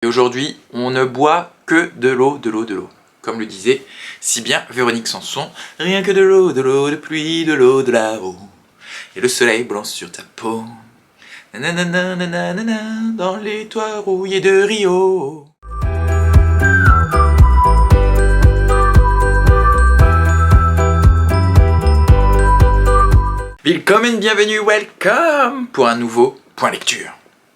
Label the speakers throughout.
Speaker 1: Et aujourd'hui, on ne boit que de l'eau, de l'eau, de l'eau. Comme le disait si bien Véronique Sanson, rien que de l'eau, de pluie, de l'eau, de là-haut. Et le soleil blanc sur ta peau. Nanana, nanana, dans les toits rouillés de Rio. Willkommen, bienvenue, welcome pour un nouveau point lecture.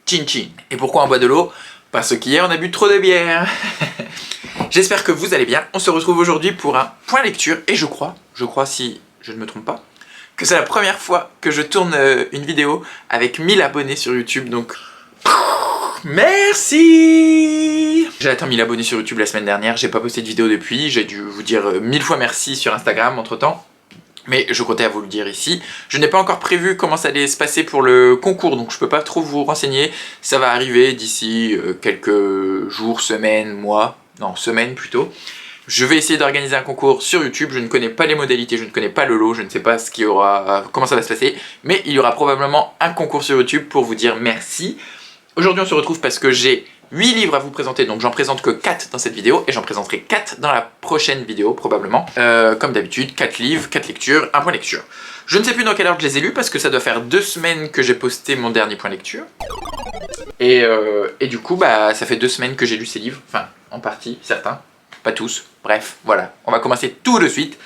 Speaker 1: Chin chin. Et pourquoi on boit de l'eau? Parce qu'hier on a bu trop de bière. J'espère que vous allez bien. On se retrouve aujourd'hui pour un point lecture et je crois si je ne me trompe pas, que c'est la première fois que je tourne une vidéo avec 1000 abonnés sur YouTube, donc merci. J'ai atteint 1000 abonnés sur YouTube la semaine dernière, j'ai pas posté de vidéo depuis, j'ai dû vous dire 1000 fois merci sur Instagram entre temps. Mais je comptais à vous le dire ici. Je n'ai pas encore prévu comment ça allait se passer pour le concours, donc je peux pas trop vous renseigner. Ça va arriver d'ici quelques jours, semaines, mois. Non, semaines plutôt. Je vais essayer d'organiser un concours sur YouTube. Je ne connais pas les modalités, je ne connais pas le lot, je ne sais pas ce qu'il y aura, comment ça va se passer. Mais il y aura probablement un concours sur YouTube pour vous dire merci. Aujourd'hui on se retrouve parce que j'ai 8 livres à vous présenter, donc j'en présente que 4 dans cette vidéo et j'en présenterai 4 dans la prochaine vidéo probablement. Comme d'habitude, 4 livres, 4 lectures, un point lecture. Je ne sais plus dans quelle ordre je les ai lus parce que ça doit faire 2 semaines que j'ai posté mon dernier point lecture. Et du coup, bah, ça fait 2 semaines que j'ai lu ces livres, enfin en partie, certains, pas tous, bref, voilà. On va commencer tout de suite.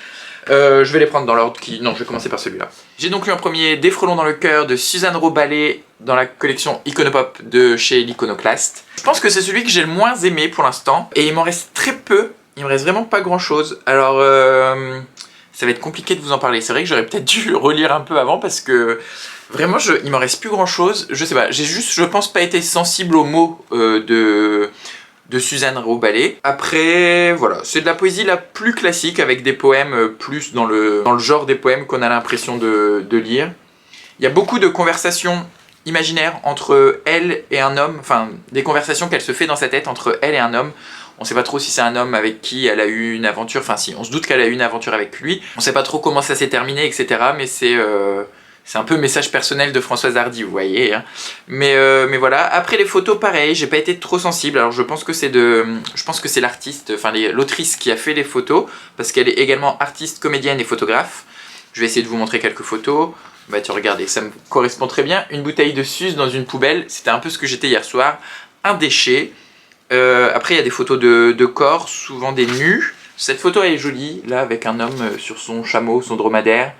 Speaker 1: Je vais les prendre dans l'ordre qui... Non, je vais commencer par celui-là. J'ai donc lu en premier Des frelons dans le cœur de Suzanne Roballé dans la collection Iconopop de chez l'Iconoclaste. Je pense que c'est celui que j'ai le moins aimé pour l'instant et il m'en reste très peu, il me reste vraiment pas grand chose. Alors ça va être compliqué de vous en parler, c'est vrai que j'aurais peut-être dû relire un peu avant parce que vraiment il m'en reste plus grand chose, je sais pas, j'ai juste je pense pas été sensible aux mots de Suzanne Roballé. Après, voilà, c'est de la poésie la plus classique avec des poèmes plus dans le genre des poèmes qu'on a l'impression de lire. Il y a beaucoup de conversations imaginaires entre elle et un homme, enfin des conversations qu'elle se fait dans sa tête entre elle et un homme. On sait pas trop si c'est un homme avec qui elle a eu une aventure, enfin si, on se doute qu'elle a eu une aventure avec lui. On sait pas trop comment ça s'est terminé, etc. Mais c'est un peu message personnel de Françoise Hardy, vous voyez. Hein. Mais voilà. Après les photos, pareil, j'ai pas été trop sensible. Alors je pense que c'est l'artiste, enfin l'autrice qui a fait les photos, parce qu'elle est également artiste, comédienne et photographe. Je vais essayer de vous montrer quelques photos. Bah tiens, regardez, ça me correspond très bien. Une bouteille de Suze dans une poubelle, c'était un peu ce que j'étais hier soir. Un déchet. Après il y a des photos de corps, souvent des nus. Cette photo elle est jolie, là avec un homme sur son chameau, son dromadaire.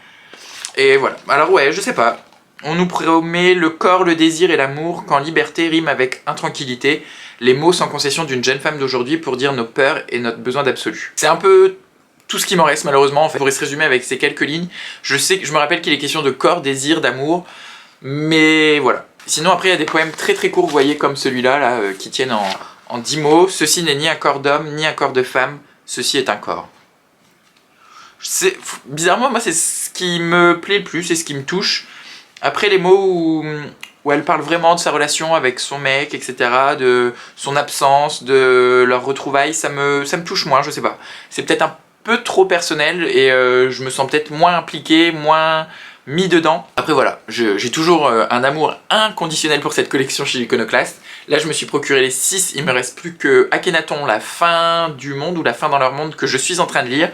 Speaker 1: Et voilà, alors ouais, je sais pas. On nous promet le corps, le désir et l'amour quand liberté rime avec intranquillité. Les mots sans concession d'une jeune femme d'aujourd'hui pour dire nos peurs et notre besoin d'absolu. C'est un peu tout ce qui m'en reste malheureusement, en fait. Il pourrait se résumer avec ces quelques lignes. Je me rappelle qu'il est question de corps, désir, d'amour. Mais voilà. Sinon après il y a des poèmes très très courts, vous voyez, comme celui-là, là, qui tiennent en 10 mots. Ceci n'est ni un corps d'homme, ni un corps de femme. Ceci est un corps. Bizarrement, moi c'est ce qui me plaît le plus, c'est ce qui me touche. Après les mots où elle parle vraiment de sa relation avec son mec, etc., de son absence, de leur retrouvailles, ça me touche moins, je sais pas. C'est peut-être un peu trop personnel et je me sens peut-être moins impliqué, moins mis dedans. Après voilà, j'ai toujours un amour inconditionnel pour cette collection chez l'Iconoclaste. Là je me suis procuré les 6, il me reste plus que Akhenaton, la fin du monde ou la fin dans leur monde que je suis en train de lire.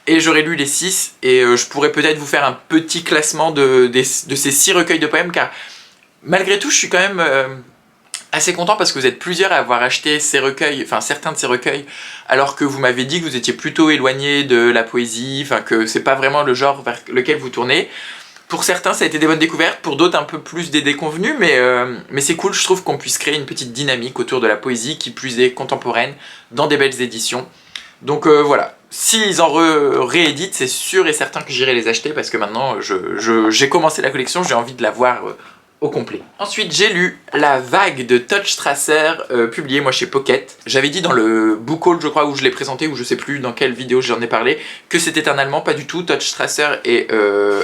Speaker 1: Et j'aurais lu les 6 et je pourrais peut-être vous faire un petit classement de ces 6 recueils de poèmes car malgré tout je suis quand même assez content parce que vous êtes plusieurs à avoir acheté ces recueils, enfin certains de ces recueils, alors que vous m'avez dit que vous étiez plutôt éloigné de la poésie, enfin que c'est pas vraiment le genre vers lequel vous tournez. Pour certains ça a été des bonnes découvertes, pour d'autres un peu plus des déconvenues, mais c'est cool, je trouve qu'on puisse créer une petite dynamique autour de la poésie qui plus est contemporaine, dans des belles éditions. Donc voilà, s'ils en rééditent, c'est sûr et certain que j'irai les acheter parce que maintenant j'ai commencé la collection, j'ai envie de la voir au complet. Ensuite j'ai lu La Vague de Todd Strasser, publié moi chez Pocket. J'avais dit dans le book haul je crois où je l'ai présenté, ou je sais plus dans quelle vidéo j'en ai parlé, que c'était un allemand, pas du tout. Todd Strasser est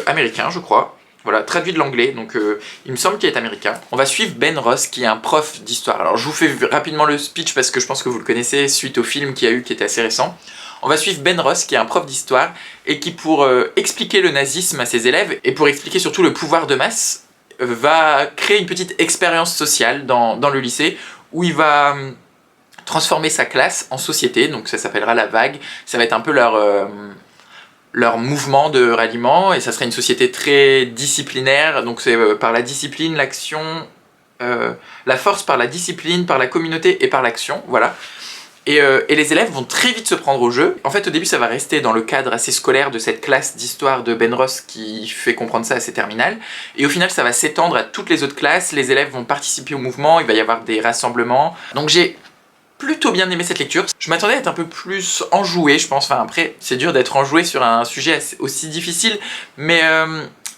Speaker 1: américain je crois. Voilà, traduit de l'anglais, donc il me semble qu'il est américain. On va suivre Ben Ross, qui est un prof d'histoire. Alors je vous fais rapidement le speech parce que je pense que vous le connaissez suite au film qu'il y a eu qui était assez récent. On va suivre Ben Ross, qui est un prof d'histoire, et qui pour expliquer le nazisme à ses élèves, et pour expliquer surtout le pouvoir de masse, va créer une petite expérience sociale dans le lycée, où il va transformer sa classe en société, donc ça s'appellera la vague, ça va être un peu leur mouvement de ralliement, et ça serait une société très disciplinaire, donc c'est par la discipline, l'action, la force par la discipline, par la communauté et par l'action, voilà. Et les élèves vont très vite se prendre au jeu. En fait, au début, ça va rester dans le cadre assez scolaire de cette classe d'histoire de Ben Ross qui fait comprendre ça à ses terminales. Et au final, ça va s'étendre à toutes les autres classes. Les élèves vont participer au mouvement, il va y avoir des rassemblements. Donc j'ai plutôt bien aimé cette lecture. Je m'attendais à être un peu plus enjoué, je pense. Enfin, après, c'est dur d'être enjoué sur un sujet aussi difficile, mais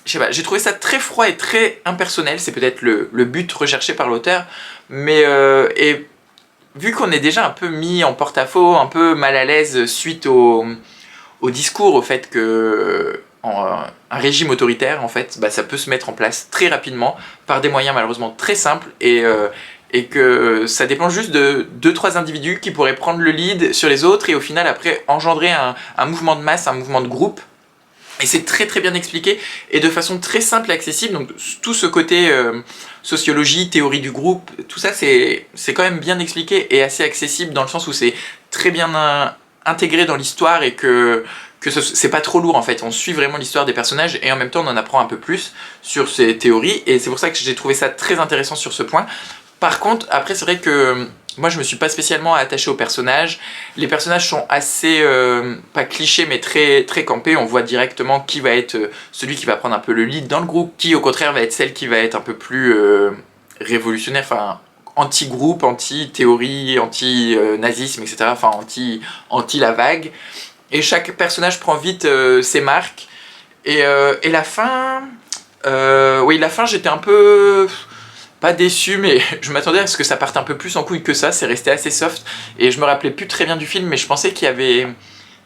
Speaker 1: je sais pas, j'ai trouvé ça très froid et très impersonnel. C'est peut-être le but recherché par l'auteur, mais et vu qu'on est déjà un peu mis en porte-à-faux, un peu mal à l'aise suite au discours, au fait que un régime autoritaire, en fait, bah, ça peut se mettre en place très rapidement, par des moyens malheureusement très simples, et que ça dépend juste de 2-3 individus qui pourraient prendre le lead sur les autres, et au final après engendrer un mouvement de masse, un mouvement de groupe. Et c'est très très bien expliqué, et de façon très simple et accessible, donc tout ce côté sociologie, théorie du groupe, tout ça c'est quand même bien expliqué et assez accessible dans le sens où c'est très bien intégré dans l'histoire et que c'est pas trop lourd en fait, on suit vraiment l'histoire des personnages et en même temps on en apprend un peu plus sur ces théories, et c'est pour ça que j'ai trouvé ça très intéressant sur ce point. Par contre, après c'est vrai que moi je me suis pas spécialement attaché aux personnages. Les personnages sont assez, pas clichés mais très, très campés. On voit directement qui va être celui qui va prendre un peu le lead dans le groupe, qui au contraire va être celle qui va être un peu plus révolutionnaire, enfin anti-groupe, anti-théorie, anti-nazisme, etc. Enfin anti la vague. Et chaque personnage prend vite ses marques. Et la fin... oui, la fin j'étais un peu... pas déçu, mais je m'attendais à ce que ça parte un peu plus en couille que ça, c'est resté assez soft, et je me rappelais plus très bien du film, mais je pensais qu'il y avait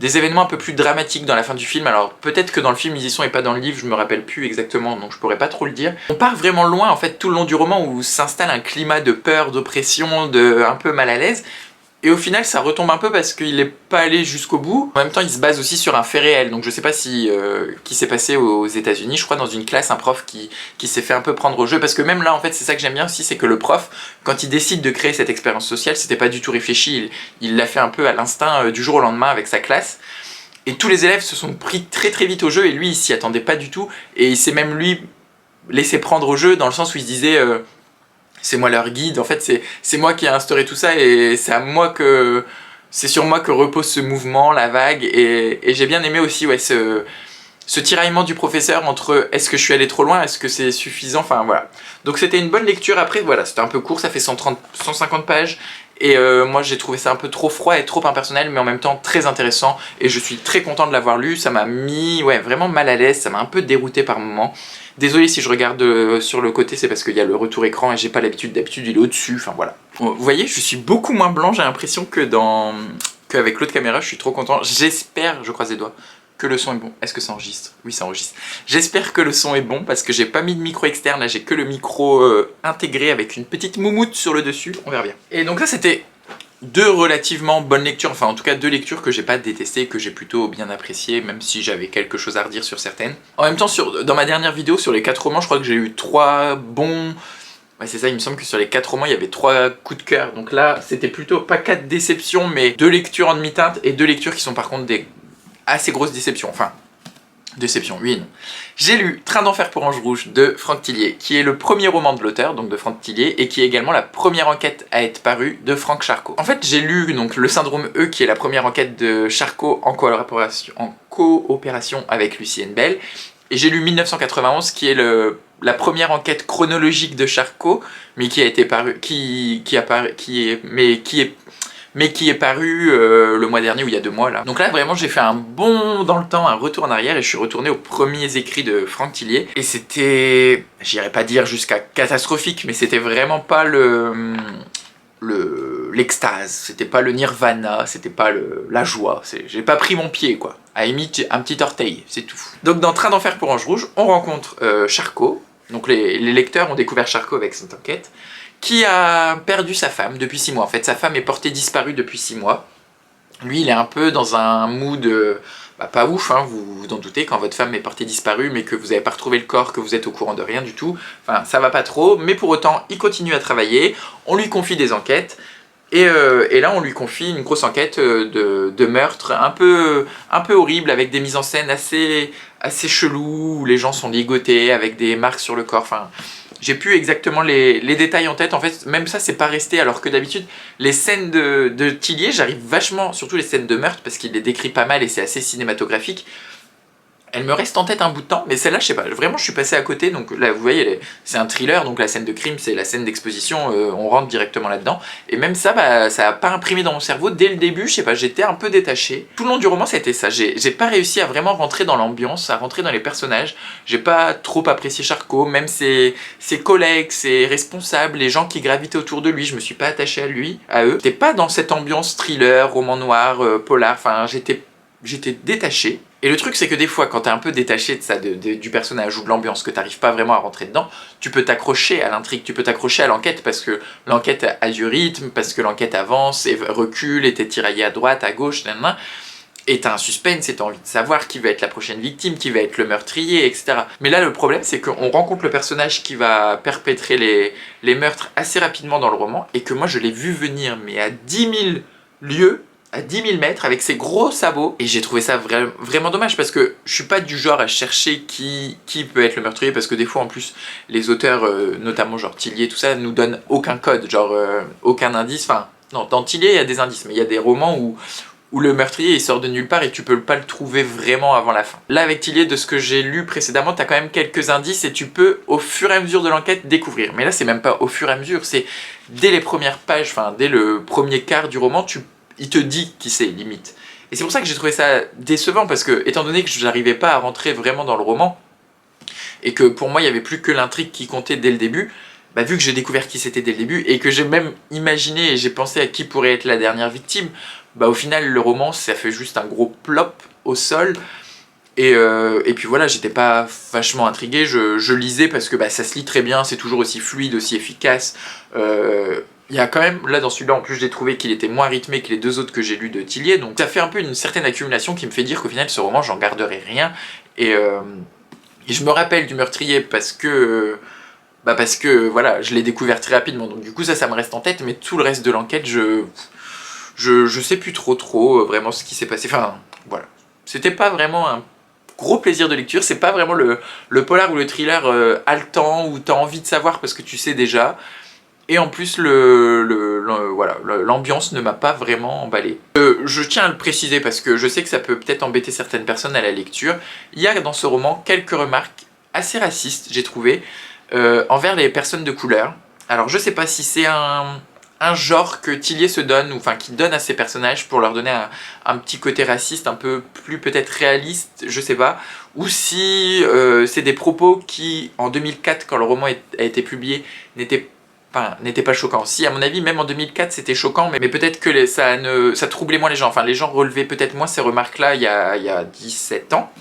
Speaker 1: des événements un peu plus dramatiques dans la fin du film. Alors peut-être que dans le film ils y sont et pas dans le livre, je me rappelle plus exactement, donc je pourrais pas trop le dire. On part vraiment loin en fait tout le long du roman où s'installe un climat de peur, d'oppression, un peu mal à l'aise. Et au final ça retombe un peu parce qu'il n'est pas allé jusqu'au bout. En même temps il se base aussi sur un fait réel, donc je sais pas si qui s'est passé aux États-Unis, je crois dans une classe, un prof qui s'est fait un peu prendre au jeu, parce que même là en fait c'est ça que j'aime bien aussi, c'est que le prof, quand il décide de créer cette expérience sociale, c'était pas du tout réfléchi, il l'a fait un peu à l'instinct du jour au lendemain avec sa classe. Et tous les élèves se sont pris très très vite au jeu, et lui il s'y attendait pas du tout, et il s'est même lui laissé prendre au jeu dans le sens où il se disait c'est moi leur guide, en fait c'est moi qui ai instauré tout ça, et c'est sur moi que repose ce mouvement, la vague, et j'ai bien aimé aussi ouais, ce tiraillement du professeur entre est-ce que je suis allé trop loin, est-ce que c'est suffisant, enfin voilà. Donc c'était une bonne lecture. Après voilà, c'était un peu court, ça fait 150 pages, et moi j'ai trouvé ça un peu trop froid et trop impersonnel, mais en même temps très intéressant, et je suis très content de l'avoir lu. Ça m'a mis ouais, vraiment mal à l'aise, ça m'a un peu dérouté par moments. Désolé si je regarde sur le côté, c'est parce qu'il y a le retour écran et j'ai pas l'habitude, d'habitude il est au-dessus, enfin voilà. Vous voyez, je suis beaucoup moins blanc, j'ai l'impression qu'avec l'autre caméra, je suis trop content. J'espère, je croise les doigts, que le son est bon. Est-ce que ça enregistre? Oui, ça enregistre. J'espère que le son est bon parce que j'ai pas mis de micro externe, là j'ai que le micro intégré avec une petite moumoute sur le dessus, on verra bien. Et donc ça c'était deux relativement bonnes lectures, enfin en tout cas deux lectures que j'ai pas détestées, que j'ai plutôt bien appréciées, même si j'avais quelque chose à redire sur certaines. En même temps, dans ma dernière vidéo sur les 4 romans, je crois que j'ai eu 3 bons... Ouais c'est ça, il me semble que sur les 4 romans il y avait 3 coups de cœur, donc là c'était plutôt pas 4 déceptions, mais 2 lectures en demi-teinte et 2 lectures qui sont par contre des assez grosses déceptions, enfin... Déception, oui et non. J'ai lu Train d'enfer pour Ange Rouge de Franck Tillier, qui est le premier roman de l'auteur, donc de Franck Tillier, et qui est également la première enquête à être parue de Franck Charcot. En fait, j'ai lu donc Le Syndrome E, qui est la première enquête de Charcot en coopération avec Lucienne Bell, et j'ai lu 1991, qui est la première enquête chronologique de Charcot, mais qui a été paru, qui est paru le mois dernier, ou il y a 2 mois là. Donc là vraiment j'ai fait un bond dans le temps, un retour en arrière, et je suis retourné aux premiers écrits de Franck Tillier, et c'était, j'irais pas dire jusqu'à catastrophique, mais c'était vraiment pas l'extase, c'était pas le nirvana, c'était pas la joie, j'ai pas pris mon pied quoi, à limite un petit orteil, c'est tout. Donc dans Train d'enfer pour Ange Rouge, on rencontre Charcot, donc les lecteurs ont découvert Charcot avec cette enquête, qui a perdu sa femme depuis 6 mois. En fait, sa femme est portée disparue depuis 6 mois. Lui, il est un peu dans un mood pas ouf, hein, vous vous en doutez, quand votre femme est portée disparue, mais que vous n'avez pas retrouvé le corps, que vous êtes au courant de rien du tout. Enfin, ça va pas trop, mais pour autant, il continue à travailler, on lui confie des enquêtes, Et là, on lui confie une grosse enquête de meurtre un peu horrible, avec des mises en scène assez cheloues, où les gens sont ligotés, avec des marques sur le corps. Enfin, j'ai plus exactement les détails en tête. En fait, même ça, c'est pas resté, alors que d'habitude, les scènes de Tillier, j'arrive vachement, surtout les scènes de meurtre, parce qu'il les décrit pas mal et c'est assez cinématographique. Elle me reste en tête un bout de temps, mais celle-là, je sais pas, vraiment je suis passé à côté, donc là vous voyez, c'est un thriller, donc la scène de crime, c'est la scène d'exposition, on rentre directement là-dedans, et même ça, bah, ça a pas imprimé dans mon cerveau, dès le début, je sais pas, j'étais un peu détaché. Tout le long du roman, ça a été ça, j'ai pas réussi à vraiment rentrer dans l'ambiance, à rentrer dans les personnages, j'ai pas trop apprécié Charcot, même ses collègues, ses responsables, les gens qui gravitaient autour de lui, je me suis pas attaché à eux. J'étais pas dans cette ambiance thriller, roman noir, polar, enfin j'étais détaché. Et le truc, c'est que des fois, quand t'es un peu détaché de ça, du personnage ou de l'ambiance, que t'arrives pas vraiment à rentrer dedans, tu peux t'accrocher à l'intrigue, tu peux t'accrocher à l'enquête, parce que l'enquête a du rythme, parce que l'enquête avance et recule, et t'es tiraillé à droite, à gauche, nanana, et t'as un suspense, et t'as envie de savoir qui va être la prochaine victime, qui va être le meurtrier, etc. Mais là, le problème, c'est qu'on rencontre le personnage qui va perpétrer les meurtres assez rapidement dans le roman, et que moi, je l'ai vu venir, mais à 10 000 lieues, à 10 000 mètres avec ses gros sabots, et j'ai trouvé ça vraiment dommage, parce que je suis pas du genre à chercher qui peut être le meurtrier, parce que des fois en plus les auteurs, notamment genre Tillier, tout ça, nous donnent aucun code, genre aucun indice. Enfin non, dans Tillier il y a des indices, mais il y a des romans où le meurtrier il sort de nulle part et tu peux pas le trouver vraiment avant la fin. Là avec Tillier, de ce que j'ai lu précédemment, t'as quand même quelques indices et tu peux au fur et à mesure de l'enquête découvrir. Mais là c'est même pas au fur et à mesure, c'est dès les premières pages, enfin dès le premier quart du roman, il te dit qui c'est, limite. Et c'est pour ça que j'ai trouvé ça décevant, parce que, étant donné que je n'arrivais pas à rentrer vraiment dans le roman, et que pour moi il n'y avait plus que l'intrigue qui comptait dès le début, bah, vu que j'ai découvert qui c'était dès le début, et que j'ai même imaginé et j'ai pensé à qui pourrait être la dernière victime, bah au final le roman ça fait juste un gros plop au sol, et puis voilà, j'étais pas vachement intrigué, je lisais parce que bah, ça se lit très bien, c'est toujours aussi fluide, aussi efficace. Il y a quand même, là dans celui-là en plus j'ai trouvé qu'il était moins rythmé que les deux autres que j'ai lus de Tillier, donc ça fait un peu une certaine accumulation qui me fait dire qu'au final ce roman j'en garderai rien, et je me rappelle du meurtrier parce que voilà, je l'ai découvert très rapidement, donc du coup ça me reste en tête, mais tout le reste de l'enquête je sais plus trop vraiment ce qui s'est passé, enfin voilà. C'était pas vraiment un gros plaisir de lecture, c'est pas vraiment le polar ou le thriller haletant où t'as envie de savoir parce que tu sais déjà. Et en plus, voilà, l'ambiance ne m'a pas vraiment emballé. Je tiens à le préciser parce que je sais que ça peut peut-être embêter certaines personnes à la lecture. Il y a dans ce roman quelques remarques assez racistes, j'ai trouvé, envers les personnes de couleur. Alors je sais pas si c'est un genre que Tillier se donne, ou enfin qu'il donne à ses personnages pour leur donner un petit côté raciste, un peu plus peut-être réaliste, je sais pas, ou si c'est des propos qui, en 2004, quand le roman a été publié, n'étaient pas choquants. Si, à mon avis, même en 2004, c'était choquant, mais peut-être que ça troublait moins les gens. Enfin, les gens relevaient peut-être moins ces remarques-là il y a 17 ans.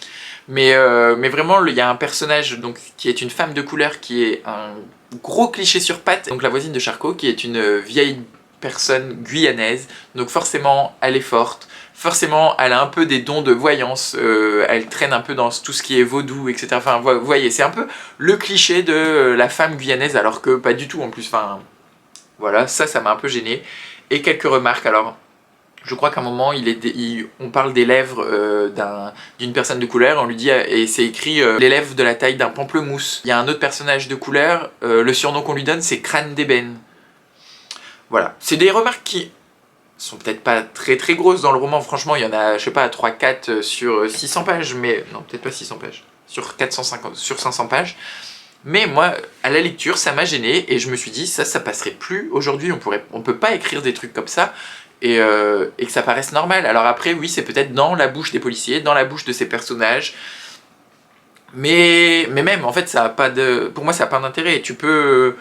Speaker 1: Mais vraiment, il y a un personnage donc, qui est une femme de couleur, qui est un gros cliché sur pattes, donc la voisine de Charcot, qui est une vieille personne guyanaise, donc forcément, elle est forte, forcément, elle a un peu des dons de voyance, elle traîne un peu dans tout ce qui est vaudou, etc. Enfin, vous voyez, c'est un peu le cliché de la femme guyanaise, alors que pas du tout en plus. Enfin, voilà, ça m'a un peu gêné. Et quelques remarques, alors... Je crois qu'à un moment, on parle des lèvres d'une personne de couleur, on lui dit, et c'est écrit les lèvres de la taille d'un pamplemousse. Il y a un autre personnage de couleur, le surnom qu'on lui donne, c'est Crâne d'ébène. Voilà. C'est des remarques qui sont peut-être pas très très grosses dans le roman, franchement, il y en a, je sais pas, 3-4 sur 600 pages, mais non, peut-être pas 600 pages, sur 450, sur 500 pages. Mais moi, à la lecture, ça m'a gêné, et je me suis dit, ça passerait plus aujourd'hui, on peut pas écrire des trucs comme ça, et que ça paraisse normal. Alors après, oui, c'est peut-être dans la bouche des policiers, dans la bouche de ces personnages, mais même, en fait, pour moi, ça n'a pas d'intérêt. Tu peux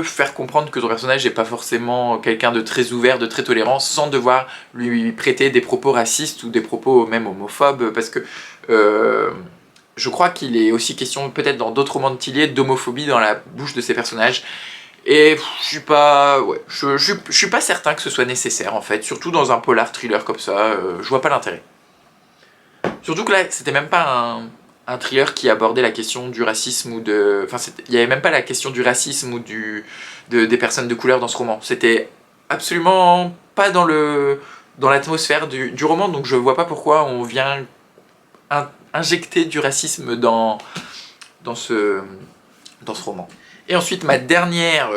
Speaker 1: faire comprendre que ton personnage n'est pas forcément quelqu'un de très ouvert, de très tolérant, sans devoir lui prêter des propos racistes ou des propos même homophobes, parce que je crois qu'il est aussi question, peut-être dans d'autres romans de Tillier, d'homophobie dans la bouche de ces personnages. Et je suis pas... Ouais, je suis pas certain que ce soit nécessaire, en fait. Surtout dans un polar thriller comme ça, je vois pas l'intérêt. Surtout que là, c'était même pas un thriller qui abordait la question du racisme ou de... Enfin, il y avait même pas la question du racisme ou des personnes de couleur dans ce roman. C'était absolument pas dans l'atmosphère du roman, donc je vois pas pourquoi on vient injecter du racisme dans ce roman. Et ensuite, ma dernière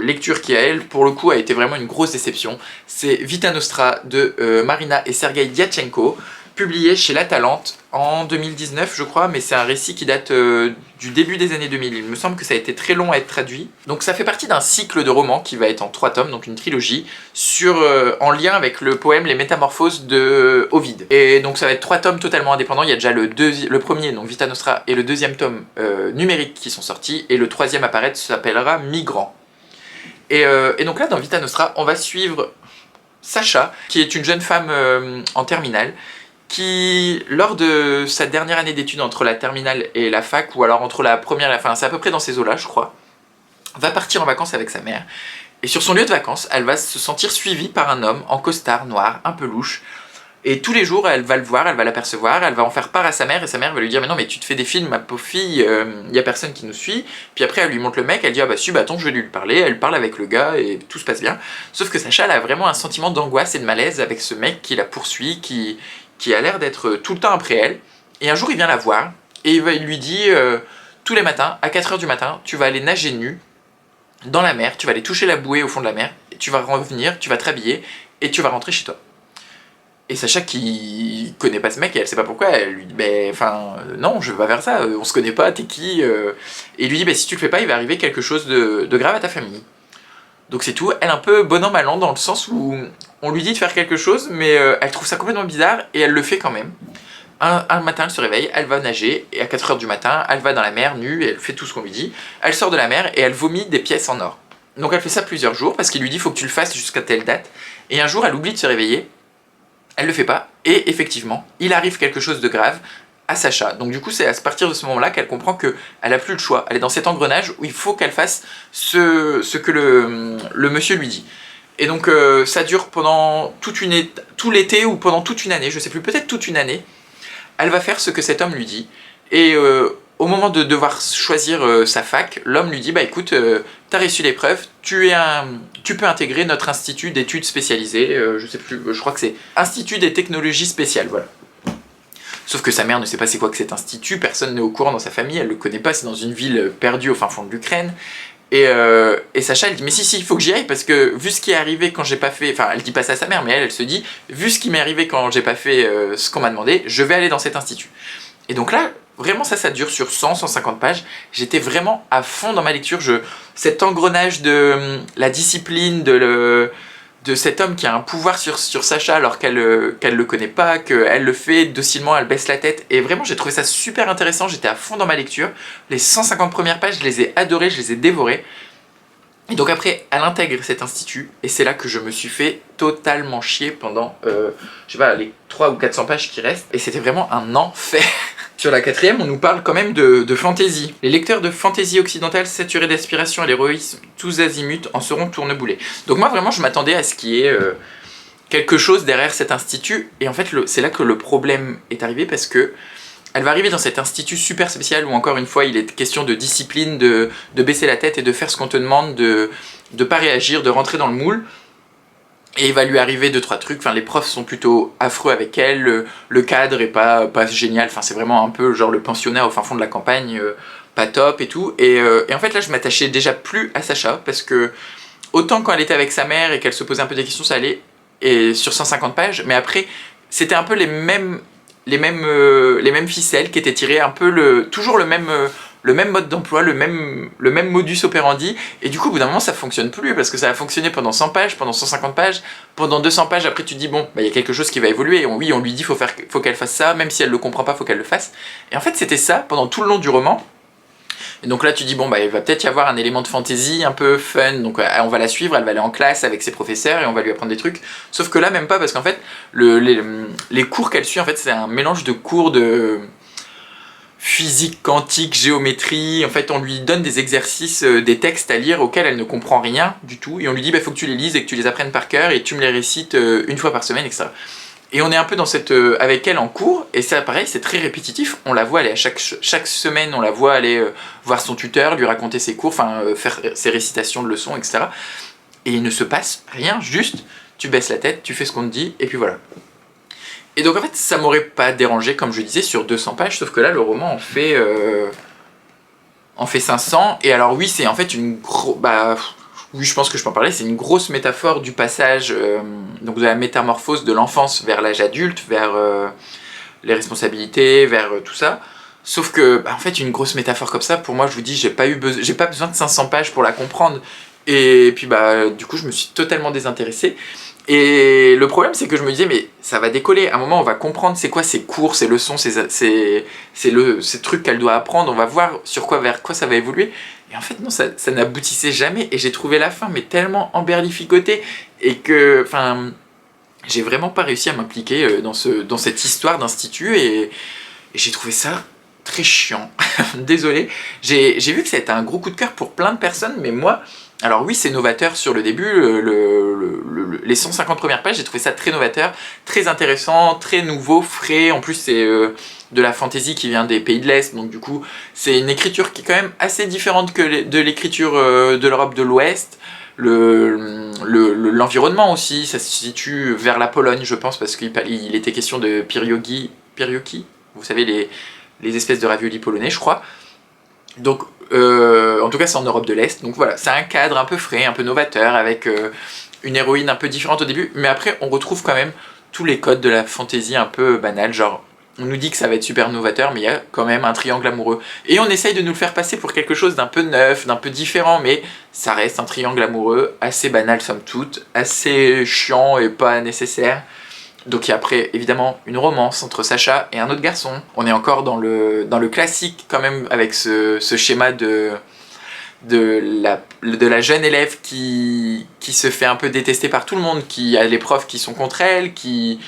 Speaker 1: lecture qui, elle, pour le coup, a été vraiment une grosse déception, c'est Vita Nostra de Marina et Sergei Diatchenko, publié chez La Talente en 2019, je crois, mais c'est un récit qui date du début des années 2000. Il me semble que ça a été très long à être traduit. Donc ça fait partie d'un cycle de romans qui va être en 3 tomes, donc une trilogie, en lien avec le poème Les Métamorphoses de Ovide. Et donc ça va être 3 tomes totalement indépendants. Il y a déjà le premier, donc Vita Nostra, et le deuxième tome numérique qui sont sortis, et le troisième apparaître s'appellera Migrant. Et donc là, dans Vita Nostra, on va suivre Sacha, qui est une jeune femme en terminale, qui, lors de sa dernière année d'études entre la terminale et la fac, ou alors entre la première et la fin, c'est à peu près dans ces eaux-là, je crois, va partir en vacances avec sa mère. Et sur son lieu de vacances, elle va se sentir suivie par un homme en costard noir, un peu louche. Et tous les jours, elle va le voir, elle va l'apercevoir, elle va en faire part à sa mère, et sa mère va lui dire « Mais non, mais tu te fais des films, ma pauvre fille, y a personne qui nous suit. » Puis après, elle lui montre le mec, elle dit « Ah bah si, bah attends, je vais lui parler. » Elle parle avec le gars, et tout se passe bien. Sauf que Sacha, elle a vraiment un sentiment d'angoisse et de malaise avec ce mec qui la poursuit, qui a l'air d'être tout le temps après elle. Et un jour, il vient la voir, et il lui dit tous les matins, à 4 h du matin, tu vas aller nager nu dans la mer, tu vas aller toucher la bouée au fond de la mer, et tu vas revenir, tu vas te rhabiller, et tu vas rentrer chez toi. » Et Sacha, qui connaît pas ce mec, et elle sait pas pourquoi, elle lui dit non, je vais pas faire ça, on se connaît pas, t'es qui Et il lui dit si tu le fais pas, il va arriver quelque chose de grave à ta famille. Donc c'est tout, elle un peu bon an mal an, dans le sens où on lui dit de faire quelque chose, mais elle trouve ça complètement bizarre, et elle le fait quand même. Un matin, elle se réveille, elle va nager, et à 4 h du matin, elle va dans la mer, nue, et elle fait tout ce qu'on lui dit. Elle sort de la mer, et elle vomit des pièces en or. Donc elle fait ça plusieurs jours, parce qu'il lui dit faut que tu le fasses jusqu'à telle date. Et un jour, elle oublie de se réveiller, elle le fait pas, et effectivement, il arrive quelque chose de grave à Sacha. Donc du coup, c'est à partir de ce moment-là qu'elle comprend qu'elle a plus le choix. Elle est dans cet engrenage où il faut qu'elle fasse ce que le monsieur lui dit. Et donc ça dure pendant tout l'été ou pendant toute une année, je sais plus, peut-être toute une année. Elle va faire ce que cet homme lui dit. Et au moment de devoir choisir sa fac, l'homme lui dit écoute, t'as réussi l'épreuve, tu peux intégrer notre institut d'études spécialisées, je sais plus, je crois que c'est Institut des technologies spéciales, voilà. Sauf que sa mère ne sait pas c'est quoi que cet institut, personne n'est au courant dans sa famille, elle le connaît pas, c'est dans une ville perdue au fin fond de l'Ukraine. Et Sacha, elle dit mais si, il faut que j'y aille parce que vu ce qui est arrivé quand j'ai pas fait, enfin elle dit pas ça à sa mère, mais elle se dit vu ce qui m'est arrivé quand j'ai pas fait ce qu'on m'a demandé, je vais aller dans cet institut. Et donc là, vraiment ça dure sur 100-150 pages, j'étais vraiment à fond dans ma lecture, cet engrenage de la discipline, de cet homme qui a un pouvoir sur Sacha alors qu'elle le connaît pas, qu'elle le fait docilement, elle baisse la tête, et vraiment j'ai trouvé ça super intéressant, j'étais à fond dans ma lecture, les 150 premières pages je les ai adorées, je les ai dévorées, et donc après elle intègre cet institut, et c'est là que je me suis fait totalement chier pendant, je sais pas, les 300 ou 400 pages qui restent, et c'était vraiment un enfer. Sur la 4e, on nous parle quand même de fantasy. Les lecteurs de fantasy occidentale saturés d'aspiration et l'héroïsme tous azimuts en seront tourneboulés. Donc moi vraiment je m'attendais à ce qu'il y ait quelque chose derrière cet institut, et en fait c'est là que le problème est arrivé, parce que elle va arriver dans cet institut super spécial où encore une fois il est question de discipline, de baisser la tête et de faire ce qu'on te demande, de pas réagir, de rentrer dans le moule. Et il va lui arriver 2-3 trucs, enfin les profs sont plutôt affreux avec elle, le cadre est pas génial, enfin c'est vraiment un peu genre le pensionnat au fin fond de la campagne, pas top et tout, et en fait là je m'attachais déjà plus à Sacha, parce que autant quand elle était avec sa mère et qu'elle se posait un peu des questions ça allait, et sur 150 pages, mais après c'était un peu les mêmes ficelles qui étaient tirées, un peu toujours le même mode d'emploi, le même modus operandi, et du coup au bout d'un moment ça fonctionne plus, parce que ça a fonctionné pendant 100 pages, pendant 150 pages, pendant 200 pages, après tu te dis bon, il y a quelque chose qui va évoluer, oui on lui dit faut qu'elle fasse ça, même si elle le comprend pas, faut qu'elle le fasse, et en fait c'était ça pendant tout le long du roman. Et donc là tu dis bon il va peut-être y avoir un élément de fantasy un peu fun, donc on va la suivre, elle va aller en classe avec ses professeurs et on va lui apprendre des trucs, sauf que là même pas, parce qu'en fait les cours qu'elle suit en fait c'est un mélange de cours de physique quantique, géométrie, en fait on lui donne des exercices, des textes à lire auxquels elle ne comprend rien du tout, et on lui dit faut que tu les lises et que tu les apprennes par cœur et tu me les récites une fois par semaine, etc. Et on est un peu dans avec elle en cours, et ça pareil c'est très répétitif, on la voit aller à chaque semaine, on la voit aller voir son tuteur, lui raconter ses cours, enfin faire ses récitations de leçons, etc. et il ne se passe rien, juste tu baisses la tête, tu fais ce qu'on te dit, et puis voilà. Et donc en fait, ça m'aurait pas dérangé, comme je disais, sur 200 pages, sauf que là, le roman en fait 500, et alors oui, c'est en fait une grosse... oui, je pense que je peux en parler, c'est une grosse métaphore du passage, donc de la métamorphose de l'enfance vers l'âge adulte, vers les responsabilités, vers tout ça. Sauf que, en fait, une grosse métaphore comme ça, pour moi, je vous dis, j'ai pas besoin de 500 pages pour la comprendre. Et puis, du coup, je me suis totalement désintéressé. Et le problème, c'est que je me disais, mais ça va décoller. À un moment, on va comprendre c'est quoi ces cours, ces leçons, ces trucs qu'elle doit apprendre. On va voir vers quoi ça va évoluer. Et en fait, non, ça n'aboutissait jamais. Et j'ai trouvé la fin, mais tellement emberlificotée. Et que, j'ai vraiment pas réussi à m'impliquer dans cette histoire d'institut. Et j'ai trouvé ça très chiant. Désolé. J'ai vu que ça a été un gros coup de cœur pour plein de personnes, mais moi, alors oui, c'est novateur sur le début, les 150 premières pages, j'ai trouvé ça très novateur, très intéressant, très nouveau, frais. En plus, c'est de la fantasy qui vient des pays de l'Est, donc du coup, c'est une écriture qui est quand même assez différente que de l'écriture de l'Europe de l'Ouest. L'environnement aussi, ça se situe vers la Pologne, je pense, parce qu'il était question de pierogi, vous savez, les espèces de raviolis polonais, je crois. Donc, en tout cas, c'est en Europe de l'Est. Donc voilà, c'est un cadre un peu frais, un peu novateur, avec une héroïne un peu différente au début. Mais après, on retrouve quand même tous les codes de la fantasy un peu banale. Genre, on nous dit que ça va être super novateur, mais il y a quand même un triangle amoureux. Et on essaye de nous le faire passer pour quelque chose d'un peu neuf, d'un peu différent, mais ça reste un triangle amoureux assez banal, somme toute, assez chiant et pas nécessaire. Donc il y a après évidemment une romance entre Sacha et un autre garçon. On est encore dans le classique quand même, avec ce schéma de la jeune élève qui se fait un peu détester par tout le monde, qui a les profs qui sont contre elle, qui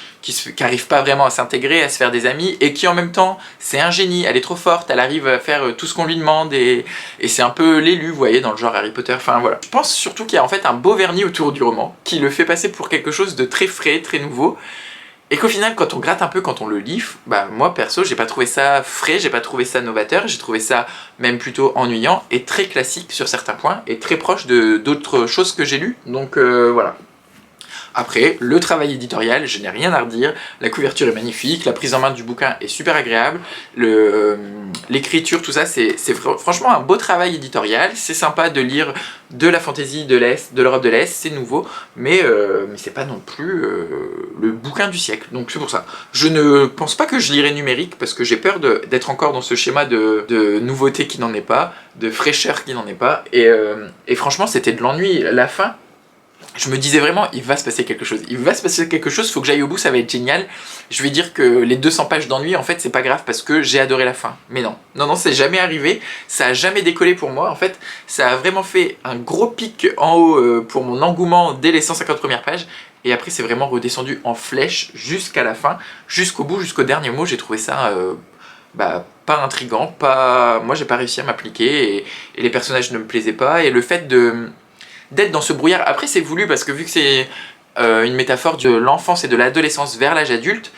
Speaker 1: arrive pas vraiment à s'intégrer, à se faire des amis, et qui en même temps c'est un génie, elle est trop forte, elle arrive à faire tout ce qu'on lui demande, et c'est un peu l'élu, vous voyez, dans le genre Harry Potter, enfin voilà. Je pense surtout qu'il y a en fait un beau vernis autour du roman, qui le fait passer pour quelque chose de très frais, très nouveau, et qu'au final, quand on gratte un peu, quand on le lit, moi perso, j'ai pas trouvé ça frais, j'ai pas trouvé ça novateur, j'ai trouvé ça même plutôt ennuyant et très classique sur certains points et très proche d'autres choses que j'ai lues. Donc voilà. Après, le travail éditorial, je n'ai rien à redire, la couverture est magnifique, la prise en main du bouquin est super agréable, l'écriture, tout ça, c'est franchement un beau travail éditorial, c'est sympa de lire de la fantasy de l'Est, de l'Europe de l'Est, c'est nouveau, mais c'est pas non plus le bouquin du siècle, donc c'est pour ça. Je ne pense pas que je lirai numérique, parce que j'ai peur d'être encore dans ce schéma de nouveauté qui n'en est pas, de fraîcheur qui n'en est pas, et franchement c'était de l'ennui, la fin. Je me disais vraiment, il va se passer quelque chose, faut que j'aille au bout, ça va être génial. Je vais dire que les 200 pages d'ennui, en fait, c'est pas grave parce que j'ai adoré la fin. Mais non, c'est jamais arrivé, ça a jamais décollé pour moi. En fait, ça a vraiment fait un gros pic en haut pour mon engouement dès les 150 premières pages. Et après, c'est vraiment redescendu en flèche jusqu'à la fin, jusqu'au bout, jusqu'au dernier mot. J'ai trouvé ça pas intriguant, moi j'ai pas réussi à m'appliquer et les personnages ne me plaisaient pas. Et le fait d'être dans ce brouillard. Après, c'est voulu parce que vu que c'est une métaphore de l'enfance et de l'adolescence vers l'âge adulte,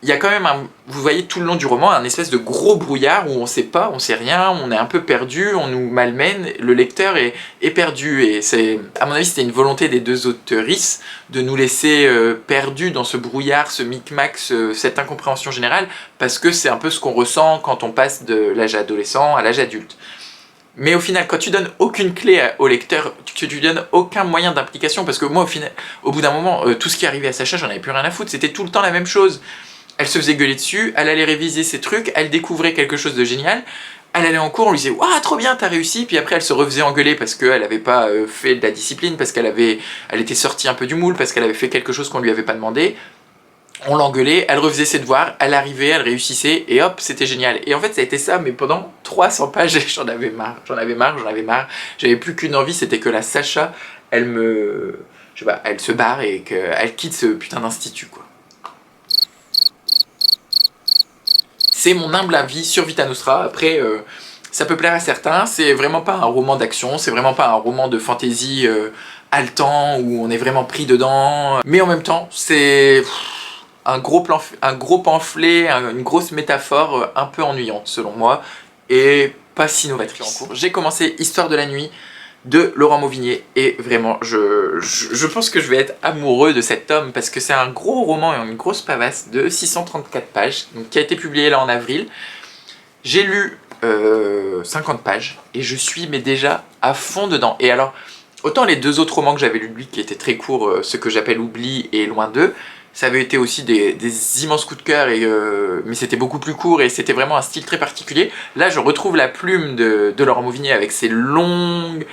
Speaker 1: il y a quand même, vous voyez tout le long du roman, un espèce de gros brouillard où on sait pas, on sait rien, on est un peu perdu, on nous malmène, le lecteur est perdu. Et c'est, à mon avis, c'était une volonté des deux auteurices de nous laisser perdus dans ce brouillard, ce micmac, cette incompréhension générale, parce que c'est un peu ce qu'on ressent quand on passe de l'âge adolescent à l'âge adulte. Mais au final, quand tu donnes aucune clé au lecteur, que tu donnes aucun moyen d'implication, parce que moi, au bout d'un moment, tout ce qui arrivait à Sacha, j'en avais plus rien à foutre, c'était tout le temps la même chose. Elle se faisait gueuler dessus, elle allait réviser ses trucs, elle découvrait quelque chose de génial, elle allait en cours, on lui disait « Waouh, trop bien, t'as réussi !» Puis après, elle se refaisait engueuler parce qu'elle n'avait pas fait de la discipline, parce qu'elle était sortie un peu du moule, parce qu'elle avait fait quelque chose qu'on lui avait pas demandé. On l'engueulait, elle refaisait ses devoirs, elle arrivait, elle réussissait, et hop, c'était génial. Et en fait, ça a été ça, mais pendant 300 pages, j'en avais marre. J'avais plus qu'une envie, c'était que la Sacha, elle se barre et qu'elle quitte ce putain d'institut, quoi. C'est mon humble avis sur Vita Nostra. Après, ça peut plaire à certains, c'est vraiment pas un roman d'action, c'est vraiment pas un roman de fantasy haletant, où on est vraiment pris dedans. Mais en même temps, c'est un gros pamphlet, une grosse métaphore un peu ennuyante selon moi, et pas si novatrice en cours. J'ai commencé Histoire de la nuit, de Laurent Mauvigné. Et vraiment, je pense que je vais être amoureux de cet homme parce que c'est un gros roman et une grosse pavasse de 634 pages, donc, qui a été publié là en avril. J'ai lu 50 pages et je suis mais déjà à fond dedans. Et alors, autant les 2 autres romans que j'avais lus de lui qui étaient très courts, ce que j'appelle Oubli et Loin d'eux, ça avait été aussi des immenses coups de cœur, mais c'était beaucoup plus court et c'était vraiment un style très particulier. Là, je retrouve la plume de Laurent Mauvigné avec ses longues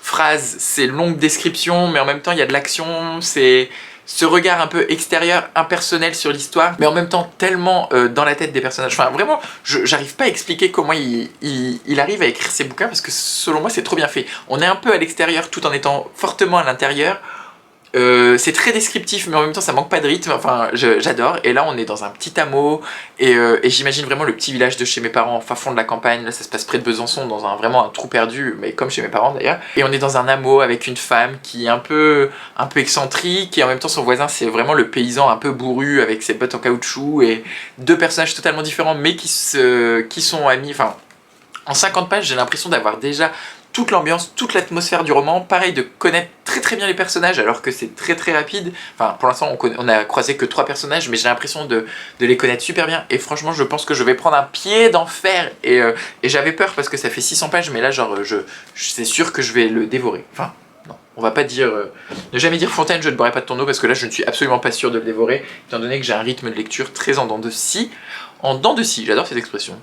Speaker 1: phrases, ses longues descriptions, mais en même temps, il y a de l'action, c'est ce regard un peu extérieur, impersonnel sur l'histoire, mais en même temps tellement dans la tête des personnages. Enfin, vraiment, j'arrive pas à expliquer comment il arrive à écrire ses bouquins, parce que selon moi, c'est trop bien fait. On est un peu à l'extérieur tout en étant fortement à l'intérieur. C'est très descriptif mais en même temps ça manque pas de rythme, enfin j'adore. Et là on est dans un petit hameau et j'imagine vraiment le petit village de chez mes parents en fin fond de la campagne. Là ça se passe près de Besançon dans vraiment un trou perdu, mais comme chez mes parents d'ailleurs. Et on est dans un hameau avec une femme qui est un peu excentrique et en même temps son voisin c'est vraiment le paysan un peu bourru avec ses bottes en caoutchouc, et 2 personnages totalement différents mais qui sont amis. Enfin, en 50 pages j'ai l'impression d'avoir déjà toute l'ambiance, toute l'atmosphère du roman, pareil de connaître très bien les personnages alors que c'est très rapide. Enfin pour l'instant on a croisé que 3 personnages mais j'ai l'impression de les connaître super bien et franchement je pense que je vais prendre un pied d'enfer et j'avais peur parce que ça fait 600 pages mais là genre c'est sûr que je vais le dévorer. Enfin non, on va pas dire, ne jamais dire Fontaine je ne boirai pas de ton eau parce que là je ne suis absolument pas sûr de le dévorer étant donné que j'ai un rythme de lecture très en dents de scie. En dents de scie, j'adore cette expression.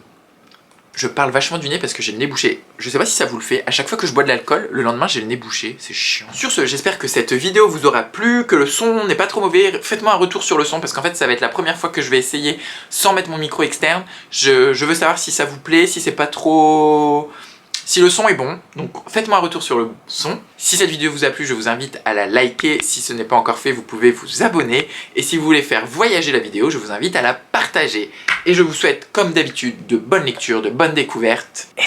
Speaker 1: Je parle vachement du nez parce que j'ai le nez bouché. Je sais pas si ça vous le fait, à chaque fois que je bois de l'alcool, le lendemain j'ai le nez bouché, c'est chiant. Sur ce, j'espère que cette vidéo vous aura plu, que le son n'est pas trop mauvais. Faites-moi un retour sur le son parce qu'en fait ça va être la première fois que je vais essayer sans mettre mon micro externe. Je veux savoir si ça vous plaît, si c'est pas trop... si le son est bon, donc faites-moi un retour sur le son. Si cette vidéo vous a plu, je vous invite à la liker. Si ce n'est pas encore fait, vous pouvez vous abonner. Et si vous voulez faire voyager la vidéo, je vous invite à la partager. Et je vous souhaite, comme d'habitude, de bonnes lectures, de bonnes découvertes. Et